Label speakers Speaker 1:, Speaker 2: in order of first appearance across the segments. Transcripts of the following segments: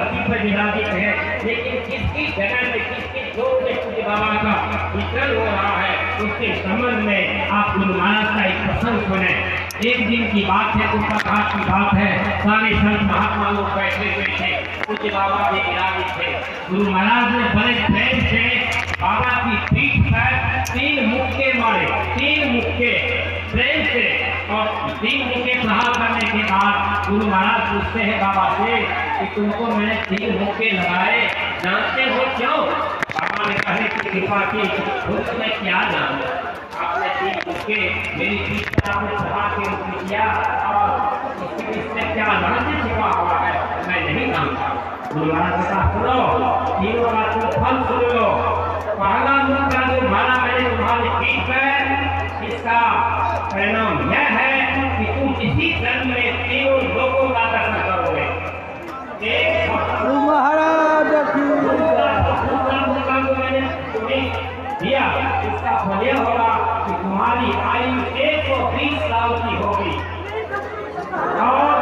Speaker 1: विराजित है, लेकिन किसकी जगह में किसकी जोर में पूज्य बाबा का विचरण हो रहा है उसके संबंध में आप गुरु महाराज का एक प्रसंग सुने। एक दिन की बात है, उत्तराखंड की बात है, सारे संत महात्मा लोग बैठे हुए थे, पूज्य बाबा भी विराजित थे। गुरु महाराज ने बड़े प्रेम से बाबा की पीठ पर 3 मुक्के मारे, 3 मुक्के प्रेम से, और 3 मुक्के प्रहार करने के बाद गुरु महाराज पूछते हैं बाबा से कि तुमको मैंने 3 मुक्के लगाए, जानते हो क्यों? बाबा ने कहे कि कृपा की खुद में क्या जान, आपने 3 मुक्के मेरी पीठ पर आपने प्रहार के रूप में किया और इसमें क्या रहस्य छिपा हुआ है मैं नहीं जानता। गुरु महाराज ने कहा सुनो, तीनों का तुम फल सुन लो। पहला मुक्का जो मारा मैंने तुम्हारी पीठ पर, इसका परिणाम यह है कि तुम इसी जन्म में तीनों लोगों का दर्शन करोगे। एक
Speaker 2: महाराज
Speaker 1: दूसरा मुक्का जो मैंने तुम्हें दिया, इसका फल यह होगा कि तुम्हारी आयु 120 साल की होगी। और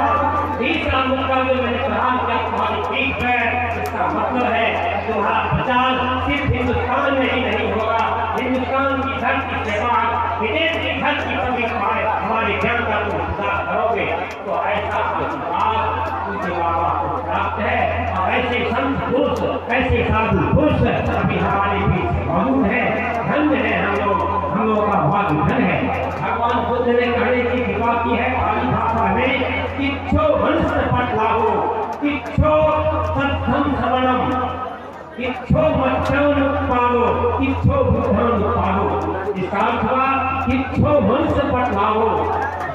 Speaker 1: तीसरा मुक्का जो मैंने प्रदान किया तुम्हारी पीठ पर, इसका मतलब है तुम्हारा प्रचार सिर्फ हिंदुस्तान में ही नहीं होगा, हिंदुस्तान की धरती के बाद विदेश की धरती पर भी हमारे ज्ञान का तुम सुधार करोगे। तो ऐसा आशीर्वाद पूज्य बाबा को प्राप्त है। और ऐसे संत पुरुष, ऐसे साधु पुरुष अभी हमारे बीच मौजूद है। धन्य है हम लोग का बहुत धन है। भगवान बुद्ध ने कहने की कृपा की है पाली भाषा में, किच्छो वंश पटलाहो, किच्छो सत्संग श्रवणम, किच्छो मच्छन पालो, किच्छो बुद्धन पालो। इसका अर्थ हुआ किच्छो वंश पटलाहो।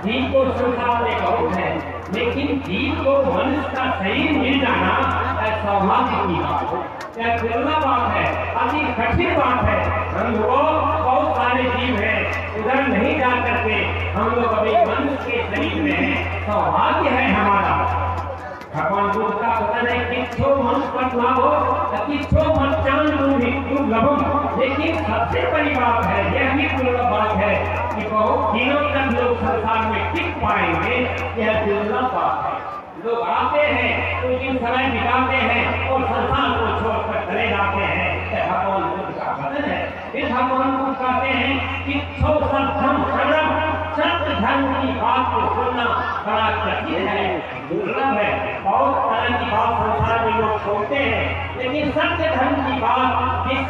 Speaker 1: जीव को संसार में बहुत है, लेकिन जीव को मनुष्य का शरीर मिल जाना सौभाग्य की बात है, यह दुर्लभ बात है, अति कठिन बात है। हम लोग बहुत सारे जीव हैं, उधर नहीं जा करके हम लोग अभी मनुष्य के शरीर में हैं, सौभाग्य है हमारा। भगवान बुद्ध का वचन है किच्छो मनुष्य पटलाहो, किच्छो मच्चान दुर्लभम। लेकिन सबसे बड़ी बात है, यह भी दुर्लभ बात है कि बहुत दिनों तक लोग संसार में टिक पाएंगे, यह दुर्लभ बात है। लोग आते हैं, कुछ दिन समय बिताते हैं और संसार को छोड़कर चले जाते हैं। भगवान बुद्ध का वचन है। फिर भगवान बुद्ध कहते हैं कि सत्य धर्म की बात को सुनना बड़ा कठिन है, दुर्लभ है। बहुत तरह की बात संसार में लोग सुनते हैं, लेकिन सत्य धर्म की बात, जिस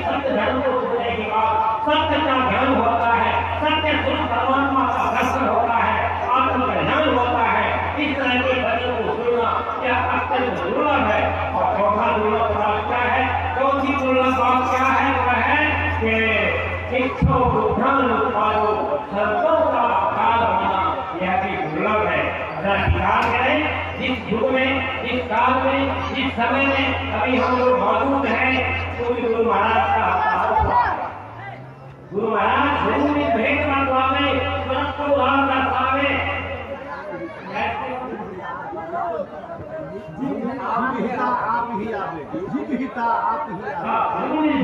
Speaker 1: सत्य धर्म को सुनने के बाद सत्य का ज्ञान होता है, सत्य सुन परमात्मा का दर्शन होता है, आत्मज्ञान होता है, इस तरह के वचन को सुनना यह अत्यंत दुर्लभ है। और चौथा दुर्लभ बात क्या है? चौथी दुर्लभ बात क्या है? वह है कि इच्छो बुद्धान पालो, संतों का काल होना, यह भी दुर्लभ है। अगर विचार करें, जिस युग में, जिस काल में, जिस समय में अभी हम लोग मौजूद हैं, तो गुरु महाराज का गुरु महाराज गुरु ने भेंट मांगवावे, स्वरत को उदाहरण दर्शावे।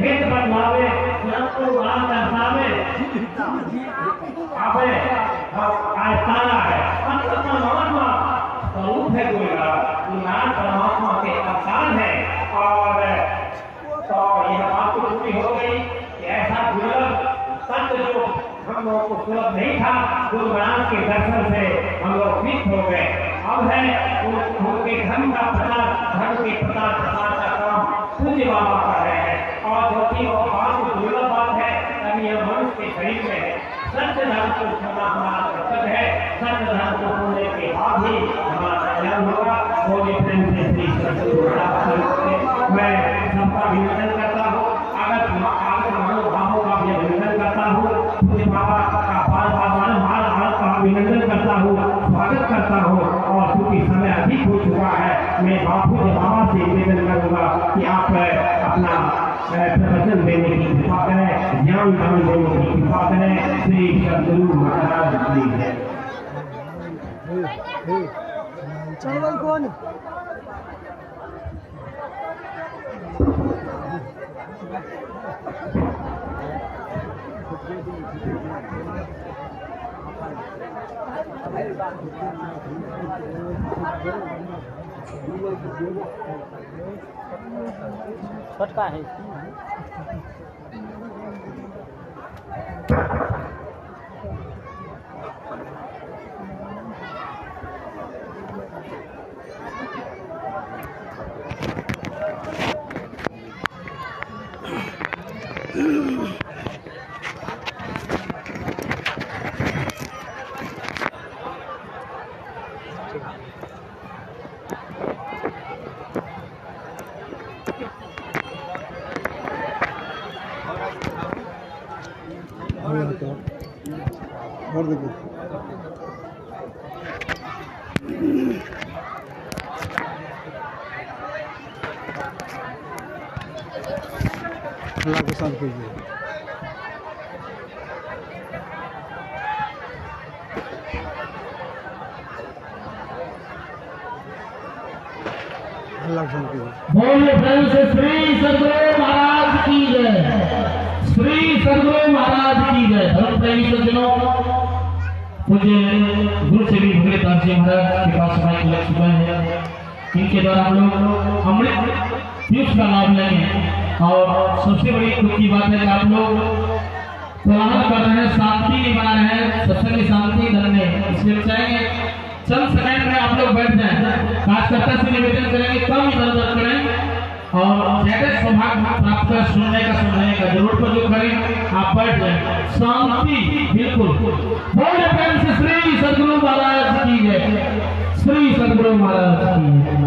Speaker 1: भेद बदलावे, स्वरत को उदाहरण दर्शावे। आस्ताना है, परमात्मा स्वरूप है गुरु महाराज परमात्मा के अवतार है। और तो यह बात तो पूरी हो गई कि ऐसा दुर्लभ सत्य जो हम लोगों को सुलभ नहीं था, गुरु महाराज के दर्शन से हम लोग फिट हो गए। अब है उनके धर्म का प्रचार, धर्म के प्रचार प्रसार का काम पूज्य बाबा कर रहे हैं। और जो कि वो बात दुर्लभ बात है, तभी यह मनुष्य के शरीर में है। सत्य धर्म को सुनना हमारा कर्तव्य है। सत्य धर्म को सुनने के बाद ही हमारा कल्याण होगा। बोले प्रेम से श्री सतगुरु महाराज मैं सबका अभिनंदन करता हूँ। अगर महानुभावों का भी अभिनंदन करता हूँ, पूज्य बाबा का बार का अभिनंदन करता हूँ, स्वागत करता हूँ। और चूंकि समय अधिक हो चुका है, मैं पूज्य बाबा से निवेदन करूँगा कि आप अपना प्रवचन देने की कृपा करें, ज्ञान दान देने की कृपा करें। श्री सतगुरु महाराज की जय।
Speaker 2: चल कौन छोटका है और देखिए अल्लाह के साथ कीजिए। अल्लाह के साथ कीजिए।
Speaker 3: बोलिए प्रेम से श्री सद्गुरु महाराज की जय। श्री सद्गुरु महाराज की जय। धर्म प्रेमी सज्जनों, मुझे गुरु श्री भगवतान जी महाराज के पास समय लग चुका है। इनके द्वारा हम लोग अमृत पीयूष का लाभ लेंगे और सबसे बड़ी दुख की बात है कि आप लोग कोलाहल कर रहे हैं, शांति नहीं बना रहे हैं, सत्संग की शांति धन में। इसलिए चाहेंगे चंद सेकंड में आप लोग बैठ जाएं। खासकर्ता से निवेदन करेंगे कम इधर उधर करें और ज्यादा सौभाग्य प्राप्त कर सुनने का जरूर पर जो करें आप बैठ जाएं। शांति बिल्कुल। बोले प्रेम से श्री सद्गुरु महाराज की जय। श्री सद्गुरु महाराज की जय।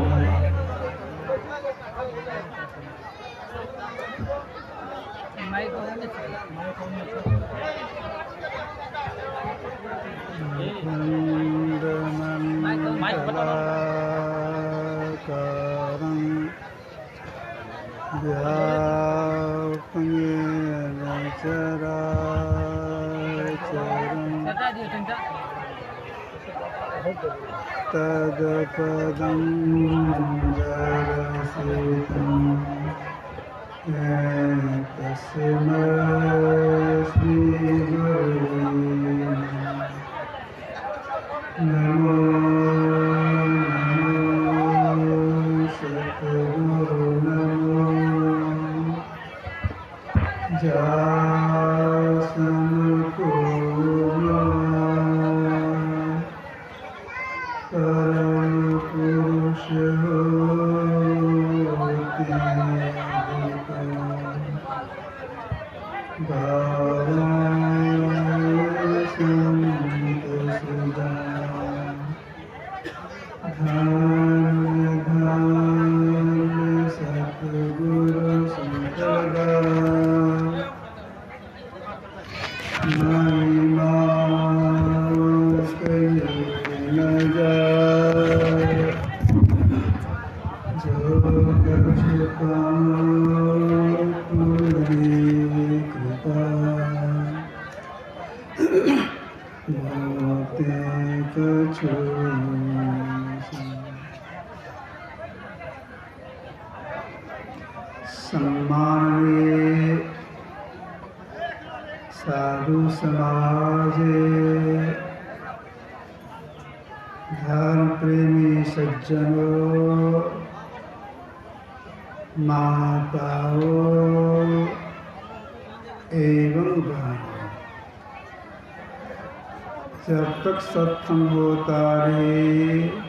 Speaker 2: तदपदं जरसितं तस्मै श्रीगुरुवे नमो सद्गुरु नमो सम्माननीय साधु समाज, धर्म प्रेमी सज्जनों, माताओं एवं बहनों, जब तक सत्संग होता रहे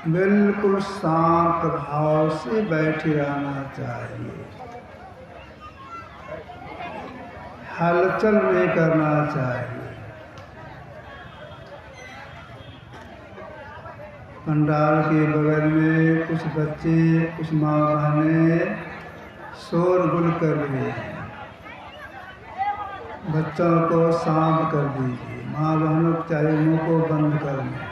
Speaker 2: बिल्कुल शांत भाव से बैठे रहना चाहिए, हलचल नहीं करना चाहिए। पंडाल के बगल में कुछ बच्चे, कुछ माँ बहनें शोरगुल कर रहे हैं, बच्चों को शांत कर दीजिए। माँ बहनों चाहे मुँह को बंद कर लें।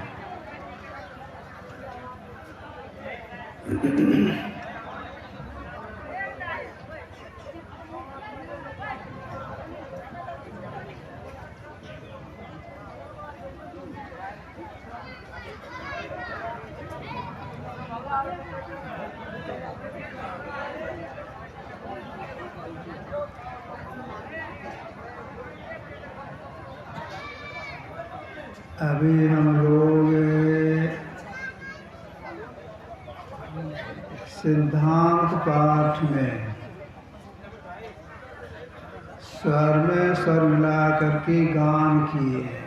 Speaker 2: अभी हम लोग सिद्धांत पाठ में स्वर में स्वर मिला करके गान किए हैं।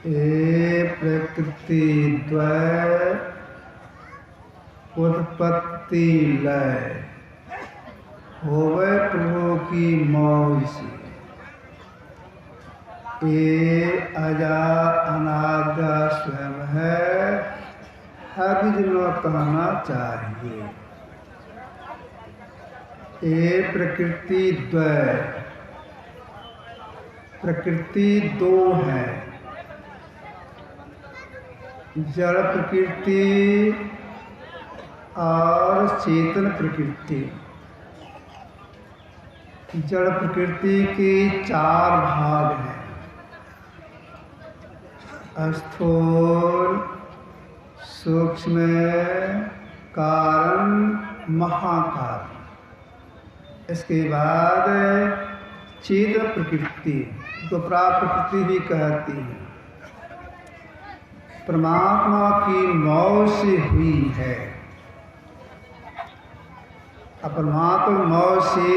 Speaker 2: ए प्रकृति द्वय उत्पत्ति लय होवे प्रभु की मौज से। ये अजा अनाद्या स्वयं है, हर दिनों कहना चाहिए। ये प्रकृति द्वय, प्रकृति दो है, जड़ प्रकृति और चेतन प्रकृति। जड़ प्रकृति के चार भाग हैं, स्थूल, सूक्ष्म, कारण, महाकारण। इसके बाद चेतन प्रकृति, तो प्रकृति भी कहती है, परमात्मा की मौज से हुई है। परमात्मा मौज से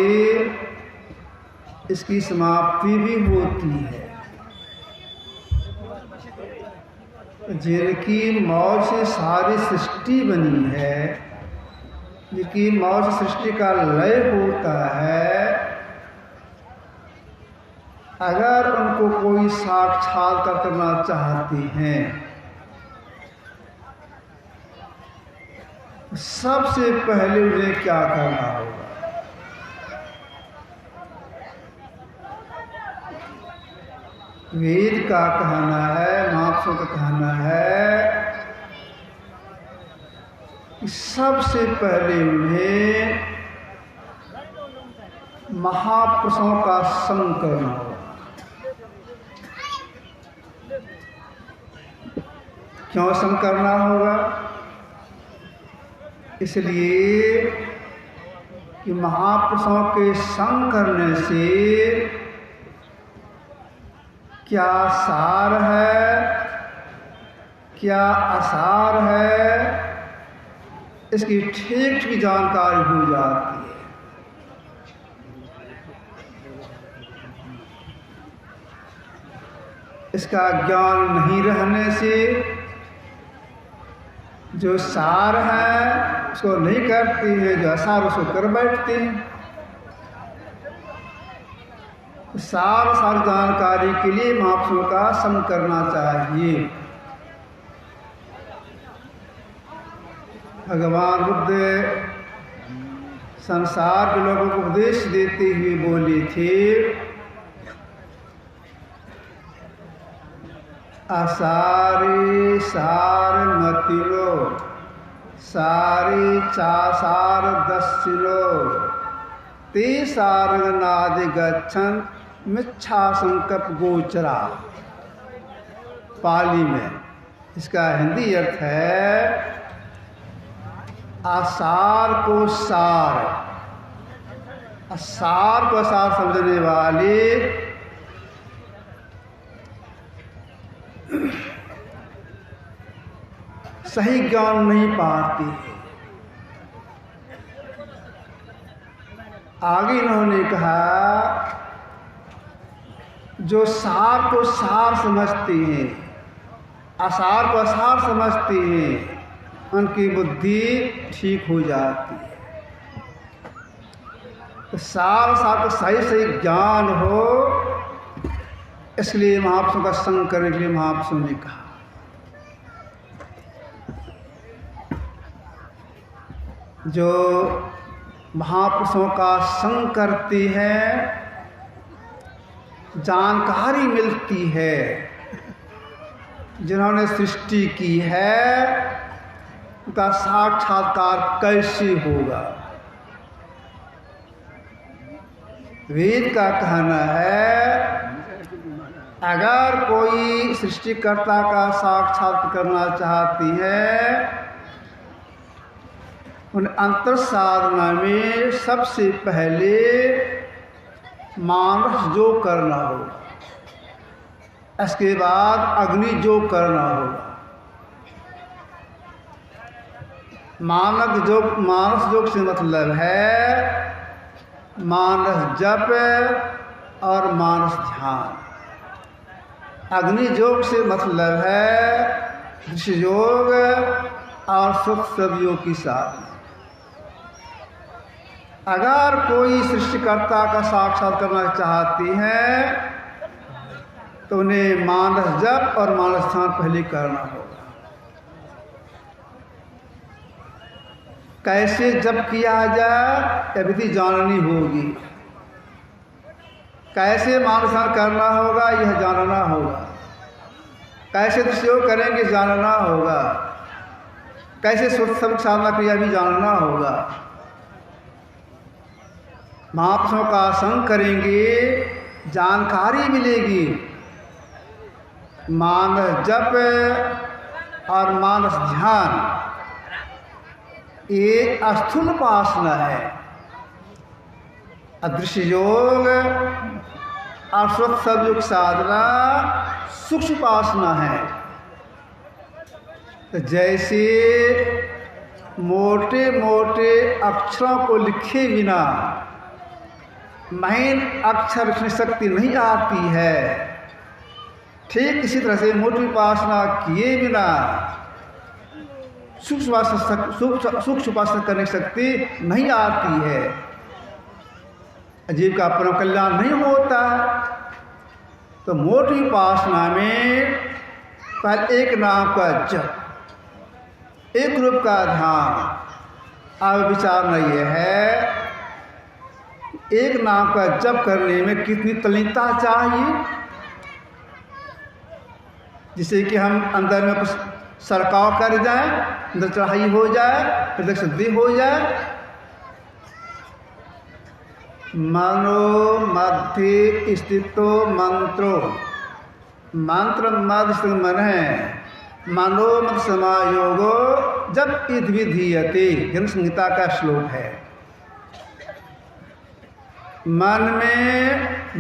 Speaker 2: इसकी समाप्ति भी होती है। जिनकी मौज से सारी सृष्टि बनी है, जिनकी मौज से सृष्टि का लय होता है, अगर उनको कोई साक्षात्कार करना चाहते हैं, सबसे पहले उन्हें क्या करना होगा? वेद का कहना है, महापुरुषों का कहना है कि सबसे पहले उन्हें महापुरुषों का संग करना होगा। क्यों संग करना होगा? इसलिए कि महापुरुषों के संग करने से क्या सार है, क्या असार है, इसकी ठीक ठीक जानकारी हो जाती है। इसका ज्ञान नहीं रहने से जो सार है उसको नहीं करती है, जो असार उसको कर बैठते हैं। सार जानकारी के लिए महापुरुषों का संग करना चाहिए। भगवान बुद्ध संसार के लोगों को उपदेश देते हुए बोले थे, असारे सार मतिलो, सारे चासार दस्सिलो, ते सारंग नादि गच्छन मिच्छा संकल्प गोचरा। पाली में इसका हिंदी अर्थ है, आसार को सार, सार को सार समझने वाले सही ज्ञान नहीं पाती। आगे इन्होंने कहा, जो सार को सार समझते हैं, असार को असार समझते हैं, उनकी बुद्धि ठीक हो जाती है। तो सार को सही सही ज्ञान हो, इसलिए महापुरुषों का संग करने के लिए महापुरुषों ने कहा। जो महापुरुषों का संग करती है, जानकारी मिलती है, जिन्होंने सृष्टि की है उनका साक्षात्कार कैसे होगा। वेद का कहना है, अगर कोई सृष्टिकर्ता का साक्षात्कार करना चाहती है, उन अंतर साधना में सबसे पहले मानस जो करना होगा, इसके बाद अग्नि जो करना होगा। मानस योग से मतलब है मानस जप और मानस ध्यान। अग्नि योग से मतलब है दृश्य योग और सूक्ष्म योग की साधना। अगर कोई सृष्टिकर्ता का साक्षात करना चाहती हैं तो उन्हें मानस जप और मानस ध्यान पहले करना होगा। कैसे जप किया जाए यह विधि जाननी होगी, कैसे मानस ध्यान करना होगा यह जानना होगा, कैसे दृश्य योग करेंगे जानना होगा, कैसे सूक्ष्म साधना क्रिया भी जानना होगा। महापुरुषों का संग करेंगे जानकारी मिलेगी। मानस जप और मानस ध्यान ये स्थूल उपासना है, अदृश्य योग और सूक्ष्म योग साधना सूक्ष्म उपासना है। तो जैसे मोटे मोटे अक्षरों को लिखे बिना महीन अक्षर लिखने शक्ति नहीं आती है, ठीक इसी तरह से मोटी उपासना किए बिना सूक्ष्म उपासना करने की शक्ति नहीं आती है। जीव का परम कल्याण नहीं होता। तो मोटी उपासना में पहले एक नाम का जप, एक रूप का ध्यान। अब विचारना यह है एक नाम का जप करने में कितनी तल्लीनता चाहिए, जिससे कि हम अंदर में कुछ सरकाव कर जाए, अंदर चढ़ाई हो जाए, हृदय शुद्धि हो जाए। मनो मध्य स्थितो मंत्रो, मंत्र मध्य स्थित मन है। मनोमत समायोगो जब इद विधीयते, जन संहिता का श्लोक है। मन में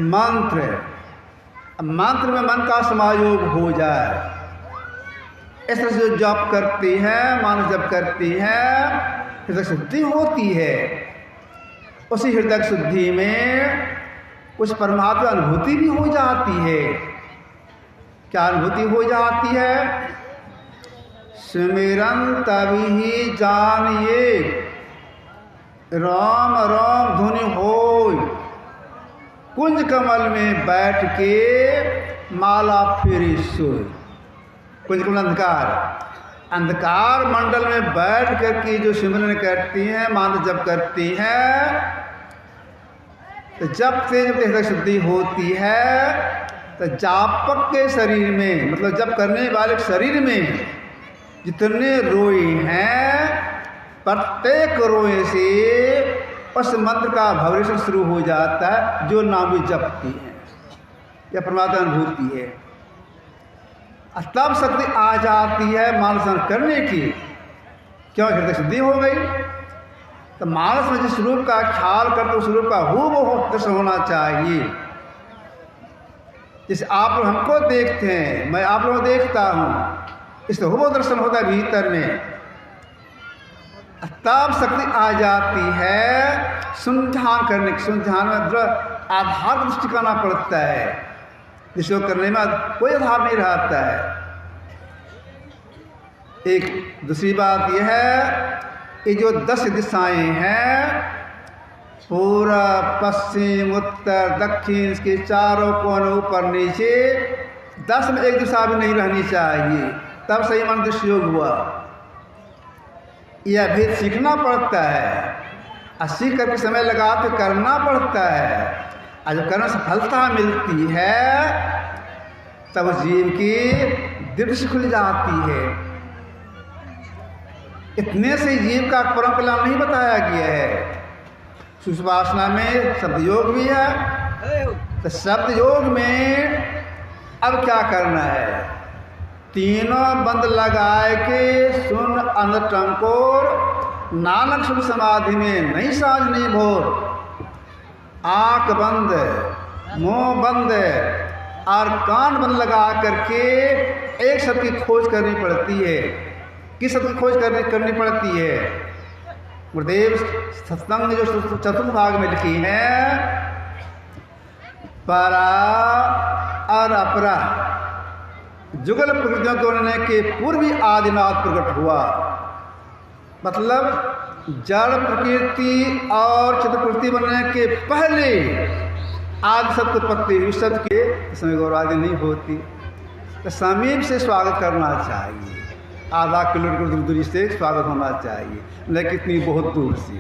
Speaker 2: मंत्र, मंत्र में मन का समायोग हो जाए। इस तरह से जो जप करती हैं, मानस जप करती हैं, हृदय शुद्धि होती है। उसी हृदय शुद्धि में उस परमात्मा अनुभूति भी हो जाती है। क्या अनुभूति हो जाती है? सुमिरन तभी जानिए राम राम धुनि होय, कुंज कमल में बैठ के माला फेरी सोय। कुंज कमल अंधकार मंडल में बैठ करके जो सिमरन करती हैं, मानस जप करती हैं, तो जब से जब हृदय शुद्धि होती है तो जापक के शरीर में, मतलब जप करने वाले शरीर में जितने रोए हैं, प्रत्येक रोए से उस मंत्र का वाइब्रेशन शुरू हो जाता है, जो नाम भी जपती है। यह परमात्मा अनुभूति है। तब शक्ति आ जाती है मानस करने की, क्यों? हृदय शुद्धि हो गई। तो मानस में जिस रूप का ख्याल करते उस रूप का हूबहू दर्शन होना चाहिए। जैसे आप लोग हमको देखते हैं, मैं आप लोगों को देखता हूँ, इससे हूबहू दर्शन होता है भीतर में। तब शक्ति आ जाती है सुनध्यान करने की। सुनध्यान में आधार दृष्टि करना पड़ता है, जिसको करने में कोई आधार नहीं रहता है। एक दूसरी बात यह है, ये जो 10 दिशाएं हैं, पूर्व पश्चिम उत्तर दक्षिण, इसके चारों कोनों ऊपर नीचे, 10 में एक दिशा भी नहीं रहनी चाहिए, तब सही मन दृष्टि योग हुआ। यह भेद सीखना पड़ता है, और सीख करके समय लगा के करना पड़ता है। और जब करने से सफलता मिलती है तब जीव की दृष्टि खुल जाती है। इतने से जीव का परम कल्याण नहीं बताया गया है। सुषुप्ति में शब्द योग भी है। तो शब्द योग में अब क्या करना है? तीनों बंद लगाए के सुन अनटंकोर, नानक शुभ समाधि में नहीं साझ नहीं भोर। आँख बंद, मुंह बंद और कान बंद लगा करके एक शब्द की खोज करनी पड़ती है। किस हद की खोज करनी पड़ती है। गुरुदेव सत्संग जो चतुर्थ भाग में लिखी है, परा और अपरा जुगल प्रकृतियों के वर्णन के पूर्व ही आदिनाथ प्रकट हुआ। मतलब जड़ प्रकृति और चित्त प्रकृति बनने के पहले आदि शब्द उत्पत्ति इस शब्द के समय गौरवादि नहीं होती। तो समीप से स्वागत करना चाहिए, आधा किलोमीटर दूरी से स्वागत होना चाहिए, लेकिन इतनी बहुत दूर से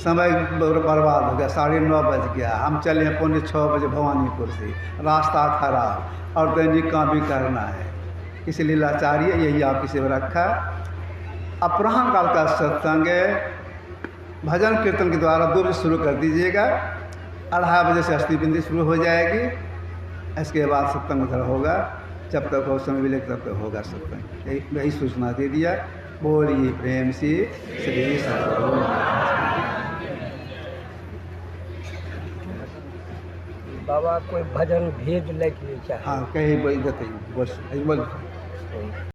Speaker 2: समय बर्बाद हो गया। 9:30 बज गया, हम चले 5:45 बजे भवानीपुर से, रास्ता खराब और दैनिक काम भी करना है, इसलिए लाचारी है। यही आपकी सेवा रखा। अपराह्न काल का सत्संग भजन कीर्तन के द्वारा 2 बजे शुरू कर दीजिएगा, 2:30 बजे से अष्टबिंदी शुरू हो जाएगी। इसके बाद सत्संग उधर होगा, जब तक हो समय मिले तब तक होगा सत्संग। यही सूचना दे दिया। बोलिए प्रेम से श्री सद्गुरु।
Speaker 4: बाबा कोई भजन भेज लेके चाहे।
Speaker 2: हाँ कहीं बोल देते बोल